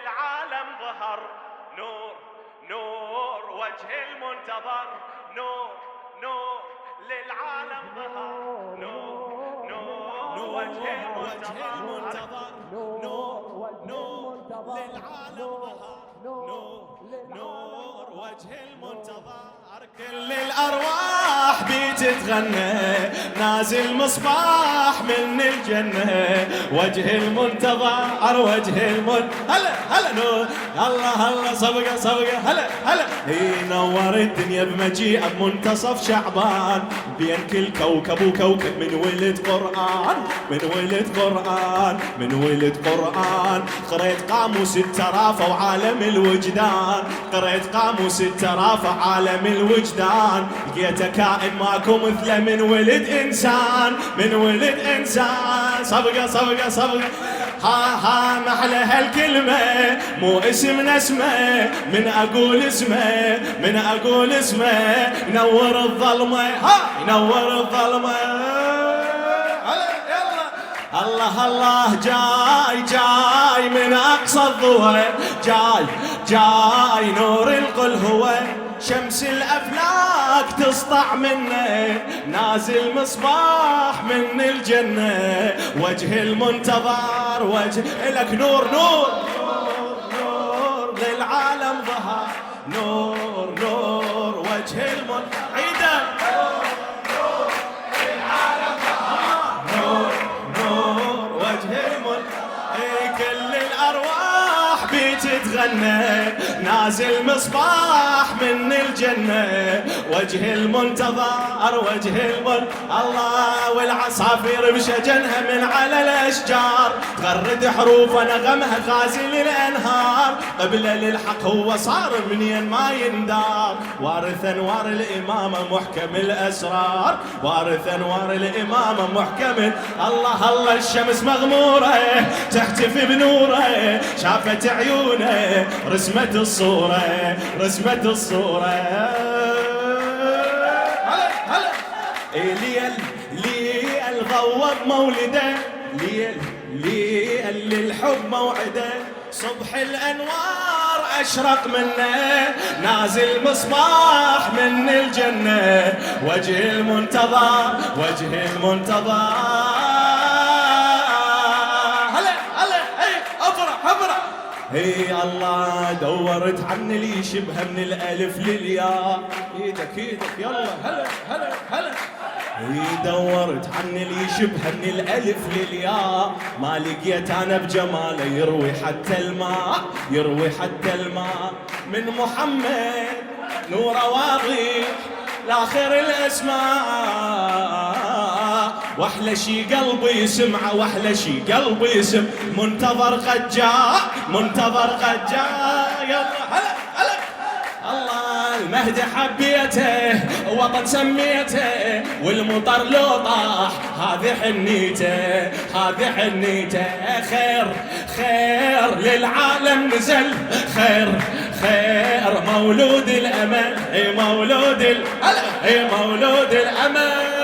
للعالم ظهر، نور نور وجه المنتظر، نور نور للعالم ظهر، نور نور وجه المنتظر، نور نور للعالم ظهر، نور نور وجه المنتظر. كل الأرواح بتتغنى، نازل مصباح من الجنة، وجه المنتظر وجه هلا هلا نور، الله الله صبقة صبقة هلا هلا. نور الدنيا بمجيء بمنتصف شعبان، بين كل كوكب وكوكب من ولد قرآن، من ولد قرآن، من ولد قرآن. قريت قاموس الترافة وعالم الوجدان، قريت قاموس الترافة عالم الوجدان. لقيته كائن ماكو مثله من ولد إنسان، من ولد إنسان. صبقة صبقة صبقة ها محلى هالكلمة، مو اسمنا اسمه، من أقول اسمه، من أقول اسمه. ينور الظلمة ينور الظلمة. الله الله جاي جاي من أقصى الضوء، جاي جاي نور القلهوة. شمس الأفلاك تسطع منه، نازل مصباح من الجنة، وجه المنتظر وجه لك نور نور نور نور للعالم ظهر، نور نور وجه عيدا نور للعالم ظهر، نور نور وجه كل الأرواح بتتغنى، نازل مصباح من الجنة، وجه المنتظر وجه الله. والعصافير بشجنها من على الأشجار، تغرد حروف نغمها غازل الأنهار. قبله للحق هو صار منين ما يندار، وارث أنوار الإمامة محكم الأسرار، وارث أنوار الإمامة محكم. الله الله الشمس مغمورة تحتفي بنوره، شافت عيونه رسمت الصورة، رسمت الصورة. هلا هلا ليل ليل ضوب مولده، ليل ليل للحب موعده. صبح الأنوار أشرق منه، نازل مصباح من الجنة، وجه المنتظر وجه المنتظر. الله دورت عن اللي يشبه من الألف للياء. ايدك ايدك يلا هلا هلا هلا. دورت عن اللي يشبه من الألف للياء، ما لقيت أنا بجماله يروي حتى الماء، يروي حتى الماء. من محمد نوره واضح لآخر الأسماء، واحلى شي قلبي يسمعه، واحلى شي قلبي يسمع. منتظر قد جاء، منتظر قد جاء. يلا هلا هلا. الله المهدي حبيته، وطن سميته، والمطر لو طاح هذه حنيته، هذه حنيته. خير خير للعالم نزل، خير خير مولود الأمل، مولود مولود الأمل.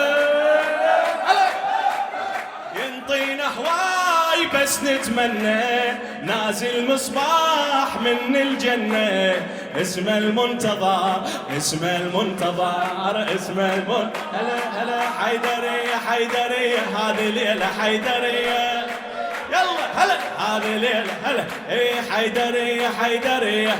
ينطينا هواي بس نتمنى، نازل مصباح من الجنة، اسمه المنتظر اسمه المنتظر اسمه هلا هلا. حيدرية حيدرية هذه ليلة حيدرية، يلا هلا هذه ليلة هلا. حيدرية حيدرية.